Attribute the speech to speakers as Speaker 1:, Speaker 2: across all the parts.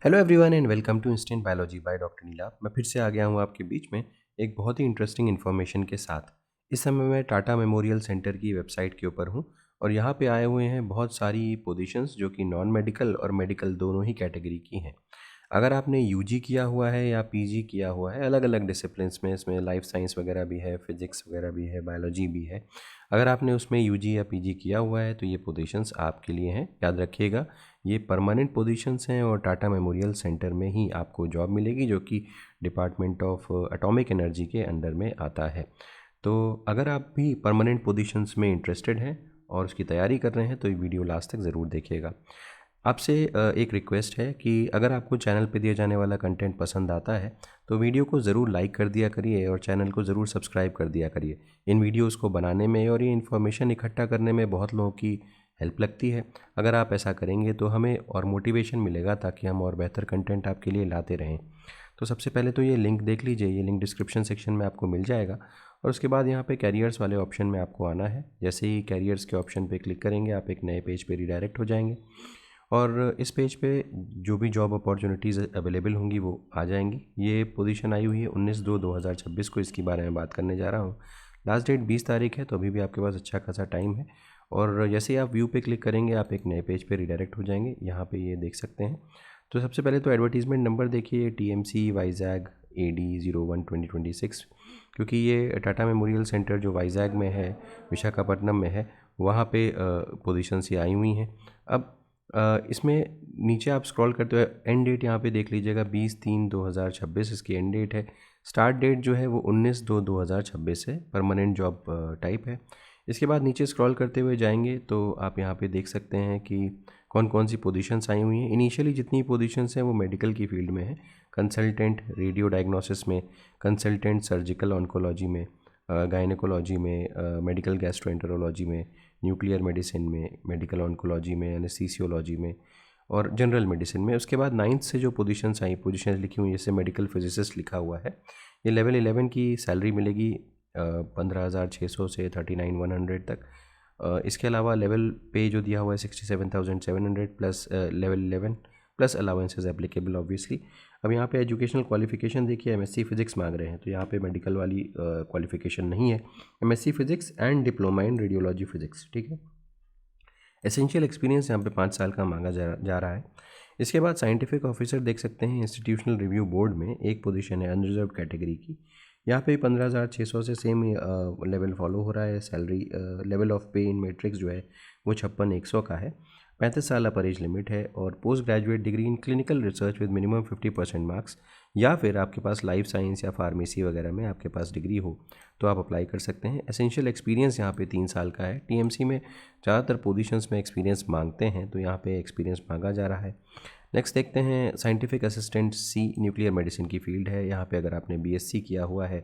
Speaker 1: Hello everyone and welcome to instant biology by doctor Neela. मैं फिर से आ गया हूँ आपके बीच में एक बहुत ही इंटरेस्टिंग इन्फॉर्मेशन के साथ। इस समय मैं टाटा मेमोरियल सेंटर की वेबसाइट के ऊपर हूँ और यहाँ पे आए हुए हैं बहुत सारी पोजीशंस जो कि नॉन मेडिकल और मेडिकल दोनों ही कैटेगरी की हैं। अगर आपने यूजी किया हुआ है या पीजी किया हुआ है अलग अलग डिसिप्लिन्स में, इसमें लाइफ साइंस वगैरह भी है, फिजिक्स वगैरह भी है, बायोलॉजी भी है। अगर आपने उसमें यूजी या पीजी किया हुआ है तो ये पोजीशंस आपके लिए हैं। याद रखिएगा, ये परमानेंट पोजीशंस हैं और टाटा मेमोरियल सेंटर में ही आपको जॉब मिलेगी जो कि डिपार्टमेंट ऑफ एटॉमिक एनर्जी के अंडर में आता है। तो अगर आप भी परमानेंट पोजीशंस में इंटरेस्टेड हैं और उसकी तैयारी कर रहे हैं तो ये वीडियो लास्ट तक ज़रूर देखिएगा। आपसे एक रिक्वेस्ट है कि अगर आपको चैनल पे दिया जाने वाला कंटेंट पसंद आता है तो वीडियो को ज़रूर लाइक कर दिया करिए और चैनल को ज़रूर सब्सक्राइब कर दिया करिए। इन वीडियोस को बनाने में और ये इन्फॉर्मेशन इकट्ठा करने में बहुत लोगों की हेल्प लगती है। अगर आप ऐसा करेंगे तो हमें और मोटिवेशन मिलेगा ताकि हम और बेहतर कंटेंट आपके लिए लाते रहें। तो सबसे पहले तो ये लिंक देख लीजिए, ये लिंक डिस्क्रिप्शन सेक्शन में आपको मिल जाएगा और उसके बाद यहाँ पे कैरियर्स वाले ऑप्शन में आपको आना है। जैसे ही कैरियर्स के ऑप्शन पे क्लिक करेंगे आप एक नए पेज पे रिडायरेक्ट हो जाएंगे और इस पेज पे जो भी जॉब अपॉर्चुनिटीज़ अवेलेबल होंगी वो आ जाएंगी। ये पोजीशन आई हुई है 19/2/2026 को, इसके बारे में बात करने जा रहा हूँ। लास्ट डेट 20 तारीख है तो अभी भी आपके पास अच्छा खासा टाइम है। और जैसे ही आप व्यू पे क्लिक करेंगे आप एक नए पेज पे रिडायरेक्ट हो जाएंगे। यहाँ पे ये देख सकते हैं। तो सबसे पहले तो एडवर्टीज़मेंट नंबर देखिए, TMC वाइजैग AD01/2026, क्योंकि ये टाटा मेमोरियल सेंटर जो वाइजैग में है, विशाखापट्टनम में है, वहाँ पे पोजीशंस ये आई हुई हैं। अब इसमें नीचे आप स्क्रॉल करते हुए एंड डेट यहाँ पे देख लीजिएगा, 20/3/2026 इसकी एंड डेट है। स्टार्ट डेट जो है वो 19/2/2026 है। परमानेंट जॉब टाइप है। इसके बाद नीचे स्क्रॉल करते हुए जाएंगे तो आप यहाँ पे देख सकते हैं कि कौन कौन सी पोजीशंस आई हुई हैं। इनिशियली जितनी पोजीशंस हैं वो मेडिकल की फील्ड में है। कंसल्टेंट रेडियो डायग्नोसिस में, कंसल्टेंट सर्जिकल ऑन्कोलॉजी में, गायनेकोलॉजी में, मेडिकल गैस्ट्रोएंटरोलॉजी में, न्यूक्लियर मेडिसिन में, मेडिकल ऑन्कोलॉजी में, एनेस्थीसियोलॉजी में और जनरल मेडिसिन में। उसके बाद 9th से जो पोजीशंस आई, पोजीशंस लिखी हुई जैसे मेडिकल फिजिसिस्ट लिखा हुआ है, ये लेवल 11 की सैलरी मिलेगी 15,600 से 39,100 तक। इसके अलावा लेवल पे जो दिया हुआ है 67,700 plus level 11 plus allowances applicable obviously. अब यहाँ पे एजुकेशनल क्वालिफिकेशन देखिए, MSc फिजिक्स मांग रहे हैं तो यहाँ पे मेडिकल वाली क्वालिफिकेशन नहीं है। MSc physics and diploma in radiology physics, ठीक है। एसेंशियल एक्सपीरियंस यहाँ पे 5 साल का मांगा जा रहा है। इसके बाद साइंटिफिक ऑफिसर देख सकते हैं, इंस्टीट्यूशनल रिव्यू बोर्ड में एक पोजीशन है अनरिजर्व कैटेगरी की। यहाँ पे 15,600 से सेम लेवल फॉलो हो रहा है। सैलरी लेवल ऑफ पे इन मैट्रिक्स जो है वो 56,100 का है। 35 साल अपर एज लिमिट है और post graduate degree in clinical research with minimum 50% marks, या फिर आपके पास लाइफ साइंस या फार्मेसी वगैरह में आपके पास डिग्री हो तो आप अप्लाई कर सकते हैं। एसेंशियल एक्सपीरियंस यहाँ पे 3 साल का है। TMC में ज़्यादातर पोजीशंस में एक्सपीरियंस मांगते हैं तो यहाँ पे एक्सपीरियंस मांगा जा रहा है। नेक्स्ट देखते हैं, scientific assistant C nuclear medicine की फील्ड है। यहाँ पे अगर आपने BSc किया हुआ है,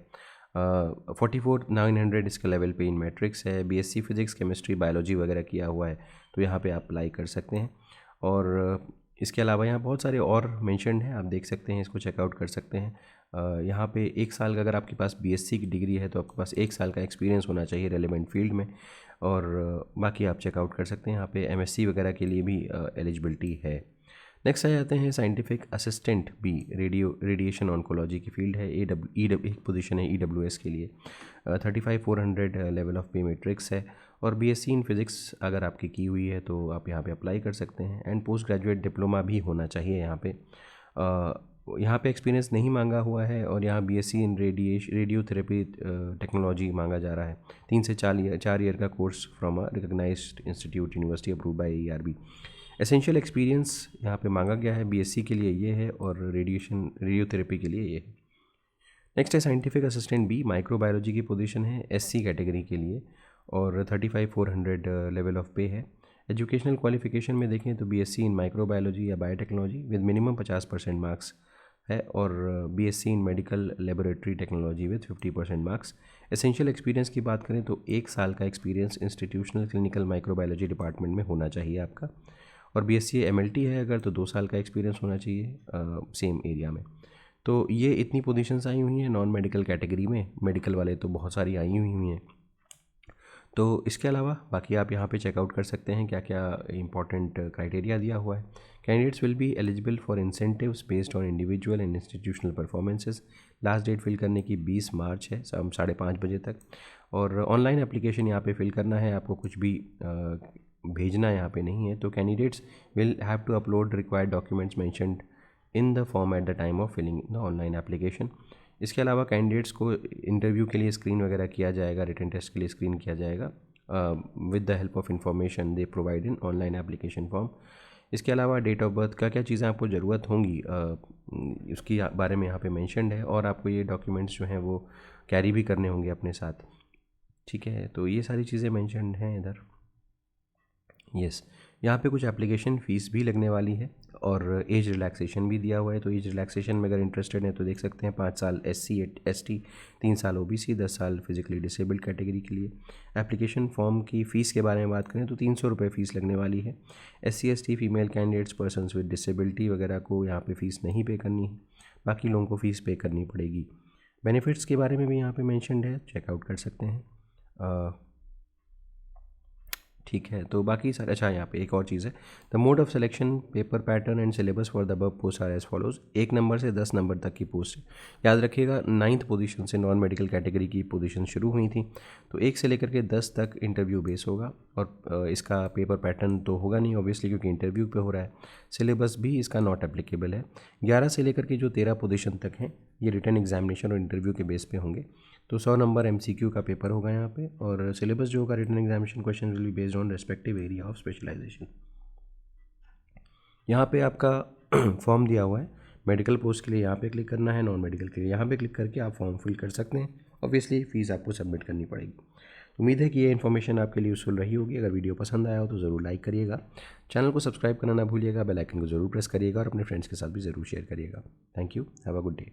Speaker 1: 44,900 इसका लेवल पे इन मैट्रिक्स है। BSc फिजिक्स केमिस्ट्री बायोलॉजी वगैरह किया हुआ है तो यहाँ पे आप अप्लाई कर सकते हैं। और इसके अलावा यहाँ बहुत सारे और मेंशन्ड हैं, आप देख सकते हैं, इसको चेकआउट कर सकते हैं। यहाँ पे 1 साल का, अगर आपके पास BSc की डिग्री है तो आपके पास 1 साल का एक्सपीरियंस होना चाहिए रेलेवेंट फील्ड में। और बाकी आप चेकआउट कर सकते हैं। यहाँ पे MSc वगैरह के लिए भी एलिजिबिलिटी है। नेक्स्ट आ जाते हैं scientific assistant B radiation oncology की फील्ड है। एक पोजीशन है EWS के लिए। 35,400 लेवल ऑफ पे मैट्रिक्स है और BSc इन फिजिक्स अगर आपकी की हुई है तो आप यहाँ पे अप्लाई कर सकते हैं। एंड पोस्ट ग्रेजुएट डिप्लोमा भी होना चाहिए यहाँ पे। यहाँ पे एक्सपीरियंस नहीं मांगा हुआ है और यहाँ BSc इन रेडियोथेरेपी टेक्नोलॉजी मांगा जा रहा है। 3 से 4 ईयर का course from a recognised institute, university approve by ARB। Essential experience यहाँ पे मांगा गया है, BSc के लिए ये है और रेडियोथेरेपी के लिए ये है। नेक्स्ट है साइंटिफिक असिस्टेंट B, माइक्रोबायोलॉजी की पोजीशन है SC कैटेगरी के लिए और 35,400 लेवल ऑफ पे है। एजुकेशनल क्वालिफिकेशन में देखें तो BSc इन माइक्रोबायोलॉजी या बायोटेक्नोलॉजी विद मिनिमम 50% मार्क्स है और BSc in medical laboratory technology with 50% marks. Essential experience की बात करें तो 1 साल का experience institutional clinical microbiology department में होना चाहिए आपका। और BSc MLT है अगर तो 2 साल का एक्सपीरियंस होना चाहिए सेम एरिया में। तो ये इतनी पोजीशंस आई हुई हैं नॉन मेडिकल कैटेगरी में। मेडिकल वाले तो बहुत सारी आई हुई हैं। तो इसके अलावा बाकी आप यहाँ पे चेकआउट कर सकते हैं क्या क्या इंपॉर्टेंट क्राइटेरिया दिया हुआ है। Candidates will be eligible for incentives based on individual and institutional performances. Last date fill करने की 20 मार्च है, शाम 5:30 बजे तक। और ऑनलाइन एप्लीकेशन यहाँ पे फिल करना है, आपको कुछ भी भेजना यहाँ पे नहीं है। तो candidates will have to upload required documents mentioned in the form at the time of filling the online application. इसके अलावा कैंडिडेट्स को इंटरव्यू के लिए स्क्रीन वगैरह किया जाएगा, रिटन टेस्ट के लिए स्क्रीन किया जाएगा with the help of information they provide in online application form. इसके अलावा डेट ऑफ बर्थ, क्या क्या चीज़ें आपको ज़रूरत होंगी उसकी बारे में यहाँ पे मेंशन्ड है, और आपको ये डॉक्यूमेंट्स जो हैं वो कैरी भी करने होंगे अपने साथ। ठीक है, तो ये सारी चीज़ें मेंशन्ड हैं इधर। यस, यहाँ पे कुछ एप्लीकेशन फ़ीस भी लगने वाली है और एज रिलैक्सेशन भी दिया हुआ है। तो एज रिलैक्सेशन में अगर इंटरेस्टेड हैं तो देख सकते हैं 5 साल SC ST, 3 साल OBC, 10 साल फिजिकली डिसेबल्ड कैटेगरी के लिए। एप्लीकेशन फॉर्म की फ़ीस के बारे में बात करें तो 300 रुपये फ़ीस लगने वाली है। SC ST female candidates, persons with disability वगैरह को यहाँ पे फ़ीस नहीं पे करनी है, बाकी लोगों को फ़ीस पे करनी पड़ेगी। बेनिफिट्स के बारे में भी यहाँ पे मेंशन्ड है, चेकआउट कर सकते हैं। ठीक है, तो बाकी सारे, अच्छा यहाँ पे एक और चीज़ है, the mode of selection, paper pattern and syllabus for the above post are as follows. 1 number से 10 नंबर तक की पोस्ट, याद रखिएगा 9th पोजीशन से नॉन मेडिकल कैटेगरी की पोजीशन शुरू हुई थी। तो 1 से लेकर के 10 तक इंटरव्यू बेस होगा, और इसका पेपर पैटर्न तो होगा नहीं ऑब्वियसली क्योंकि इंटरव्यू पे हो रहा है। सिलेबस भी इसका नॉट एप्लीकेबल है। 11 से लेकर के जो 13 पोजीशन तक हैं ये रिटन एग्जामिनेशन और इंटरव्यू के बेस पे होंगे। तो 100 नंबर MCQ का पेपर होगा यहाँ पे, और सिलेबस जो होगा written examination question will be based on respective area of specialisation. यहाँ पे आपका फॉर्म दिया हुआ है, मेडिकल पोस्ट के लिए यहाँ पे क्लिक करना है, नॉन मेडिकल के लिए यहाँ पे क्लिक करके आप फॉर्म फिल कर सकते हैं। ऑब्वियसली फ़ीस आपको सबमिट करनी पड़ेगी। उम्मीद है कि ये इन्फॉर्मेशन आपके लिए यूज़फुल रही होगी। अगर वीडियो पसंद आया हो तो ज़रूर लाइक करिएगा, चैनल को सब्सक्राइब करना ना भूलिएगा, बेल आइकन को ज़रूर प्रेस करिएगा और अपने फ्रेंड्स के साथ भी ज़रूर शेयर करिएगा। Thank you, have a good day.